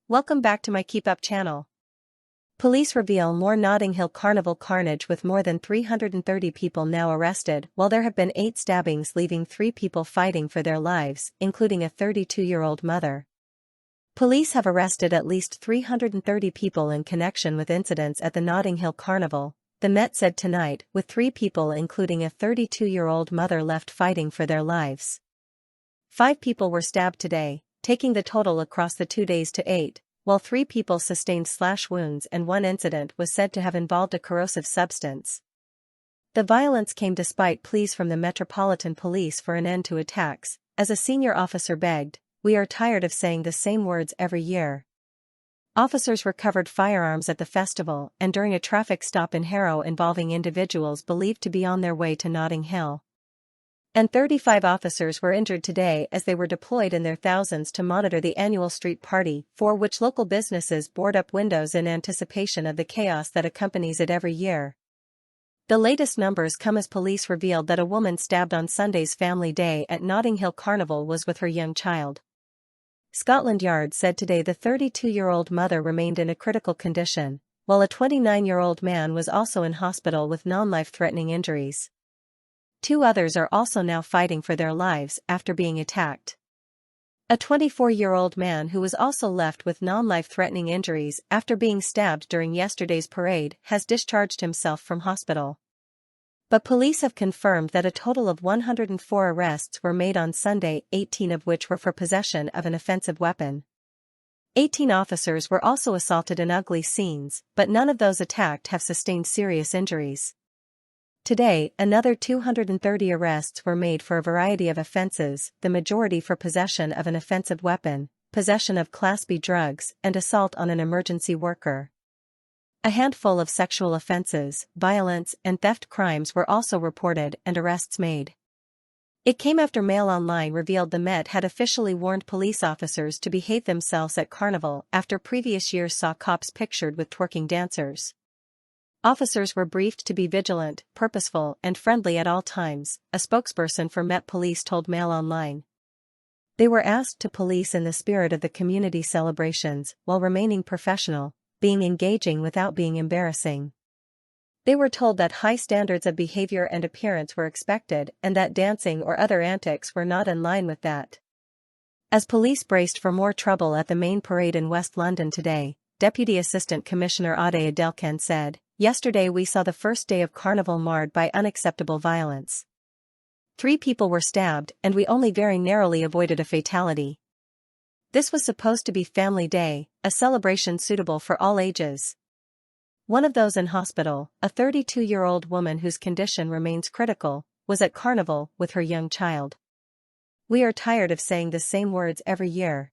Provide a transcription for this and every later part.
Welcome back to my Keep Up channel. Police reveal more Notting Hill Carnival carnage with more than 330 people now arrested, while there have been 8 stabbings leaving 3 people fighting for their lives, including a 32-year-old mother. Police have arrested at least 330 people in connection with incidents at the Notting Hill Carnival, the Met said tonight, with 3 people including a 32-year-old mother left fighting for their lives. 5 people were stabbed today, taking the total across the 2 days to 8, while 3 people sustained slash wounds and one incident was said to have involved a corrosive substance. The violence came despite pleas from the Metropolitan Police for an end to attacks, as a senior officer begged, "We are tired of saying the same words every year." Officers recovered firearms at the festival and during a traffic stop in Harrow involving individuals believed to be on their way to Notting Hill. And 35 officers were injured today as they were deployed in their thousands to monitor the annual street party, for which local businesses board up windows in anticipation of the chaos that accompanies it every year. The latest numbers come as police revealed that a woman stabbed on Sunday's Family Day at Notting Hill Carnival was with her young child. Scotland Yard said today the 32-year-old mother remained in a critical condition, while a 29-year-old man was also in hospital with non-life-threatening injuries. 2 others are also now fighting for their lives after being attacked. A 24-year-old man who was also left with non-life-threatening injuries after being stabbed during yesterday's parade has discharged himself from hospital. But police have confirmed that a total of 104 arrests were made on Sunday, 18 of which were for possession of an offensive weapon. 18 officers were also assaulted in ugly scenes, but none of those attacked have sustained serious injuries. Today, another 230 arrests were made for a variety of offenses, the majority for possession of an offensive weapon, possession of Class B drugs, and assault on an emergency worker. A handful of sexual offenses, violence, and theft crimes were also reported and arrests made. It came after Mail Online revealed the Met had officially warned police officers to behave themselves at Carnival after previous years saw cops pictured with twerking dancers. Officers were briefed to be vigilant, purposeful, and friendly at all times, a spokesperson for Met Police told Mail Online. They were asked to police in the spirit of the community celebrations while remaining professional, being engaging without being embarrassing. They were told that high standards of behavior and appearance were expected and that dancing or other antics were not in line with that. As police braced for more trouble at the main parade in West London today, Deputy Assistant Commissioner Ade Adelkan said, "Yesterday we saw the first day of Carnival marred by unacceptable violence. 3 people were stabbed and we only very narrowly avoided a fatality. This was supposed to be Family Day, a celebration suitable for all ages." One of those in hospital, a 32-year-old woman whose condition remains critical, was at Carnival with her young child. "We are tired of saying the same words every year.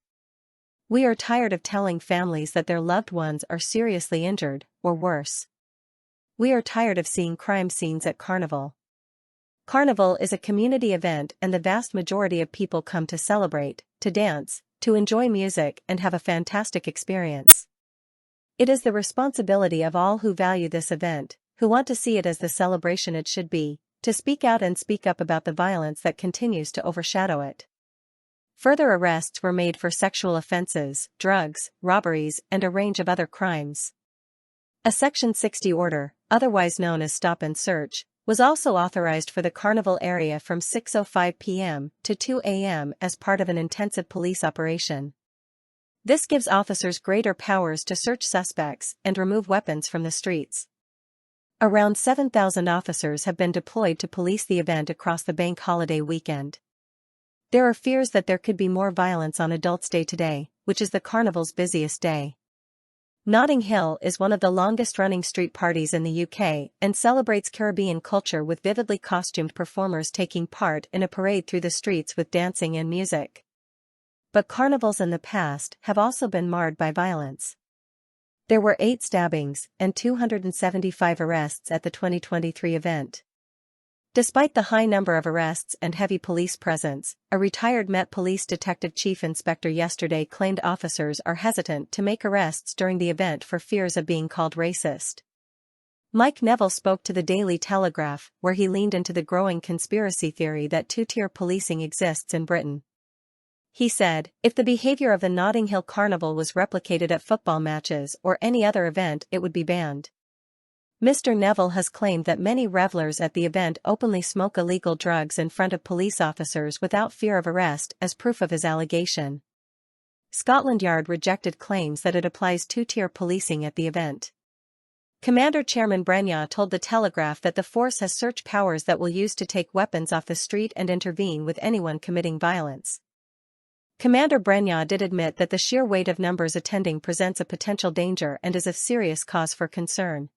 We are tired of telling families that their loved ones are seriously injured, or worse. We are tired of seeing crime scenes at Carnival. Carnival is a community event and the vast majority of people come to celebrate, to dance, to enjoy music and have a fantastic experience. It is the responsibility of all who value this event, who want to see it as the celebration it should be, to speak out and speak up about the violence that continues to overshadow it." Further arrests were made for sexual offenses, drugs, robberies, and a range of other crimes. A Section 60 order, otherwise known as stop and search, was also authorized for the Carnival area from 6:05 p.m. to 2 a.m. as part of an intensive police operation. This gives officers greater powers to search suspects and remove weapons from the streets. Around 7,000 officers have been deployed to police the event across the bank holiday weekend. There are fears that there could be more violence on Adults' Day today, which is the Carnival's busiest day. Notting Hill is one of the longest-running street parties in the UK and celebrates Caribbean culture with vividly costumed performers taking part in a parade through the streets with dancing and music. But carnivals in the past have also been marred by violence. There were 8 stabbings and 275 arrests at the 2023 event. Despite the high number of arrests and heavy police presence, a retired Met Police Detective Chief Inspector yesterday claimed officers are hesitant to make arrests during the event for fears of being called racist. Mike Neville spoke to the Daily Telegraph, where he leaned into the growing conspiracy theory that 2-tier policing exists in Britain. He said, if the behavior of the Notting Hill Carnival was replicated at football matches or any other event, it would be banned. Mr. Neville has claimed that many revelers at the event openly smoke illegal drugs in front of police officers without fear of arrest as proof of his allegation. Scotland Yard rejected claims that it applies two-tier policing at the event. Commander Chairman Brenya told The Telegraph that the force has search powers that will use to take weapons off the street and intervene with anyone committing violence. Commander Brenya did admit that the sheer weight of numbers attending presents a potential danger and is a serious cause for concern.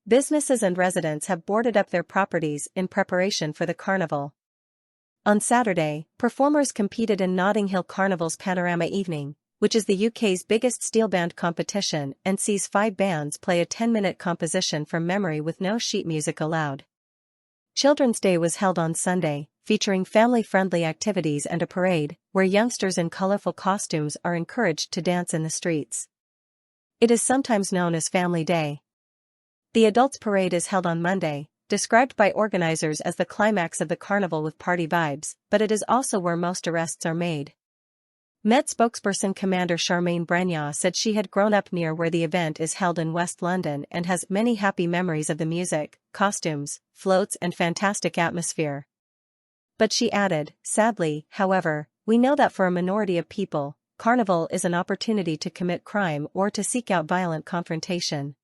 Businesses and residents have boarded up their properties in preparation for the carnival. On Saturday, performers competed in Notting Hill Carnival's Panorama Evening, which is the UK's biggest steel band competition and sees 5 bands play a 10-minute composition from memory with no sheet music allowed. Children's Day was held on Sunday, featuring family-friendly activities and a parade, where youngsters in colourful costumes are encouraged to dance in the streets. It is sometimes known as Family Day. The Adults Parade is held on Monday, described by organizers as the climax of the carnival with party vibes, but it is also where most arrests are made. Met spokesperson Commander Charmaine Brenya said she had grown up near where the event is held in West London and has many happy memories of the music, costumes, floats and fantastic atmosphere. But she added, sadly, however, we know that for a minority of people, carnival is an opportunity to commit crime or to seek out violent confrontation.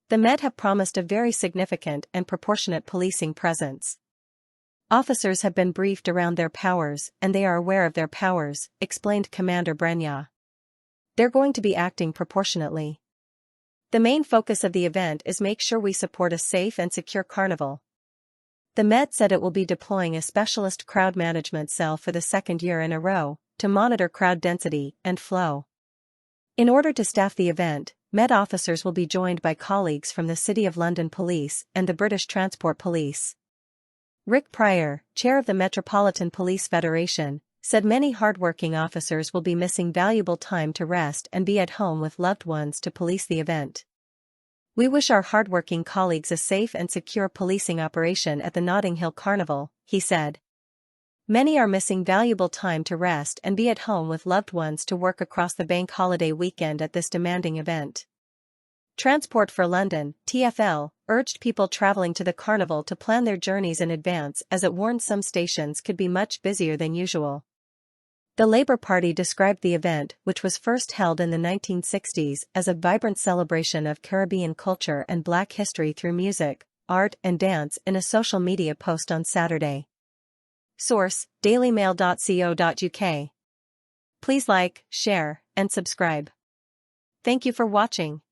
The Met have promised a very significant and proportionate policing presence. Officers have been briefed around their powers and they are aware of their powers, explained Commander Brenya. They're going to be acting proportionately. The main focus of the event is make sure we support a safe and secure carnival. The Met said it will be deploying a specialist crowd management cell for the second year in a row, to monitor crowd density and flow. In order to staff the event, Met officers will be joined by colleagues from the City of London Police and the British Transport Police. Rick Pryor, chair of the Metropolitan Police Federation, said many hardworking officers will be missing valuable time to rest and be at home with loved ones to police the event. We wish our hardworking colleagues a safe and secure policing operation at the Notting Hill Carnival, he said. Many are missing valuable time to rest and be at home with loved ones to work across the bank holiday weekend at this demanding event. Transport for London, TfL, urged people travelling to the carnival to plan their journeys in advance as it warned some stations could be much busier than usual. The Labour Party described the event, which was first held in the 1960s, as a vibrant celebration of Caribbean culture and Black history through music, art and dance in a social media post on Saturday. Source: dailymail.co.uk. Please like, share, and subscribe. Thank you for watching.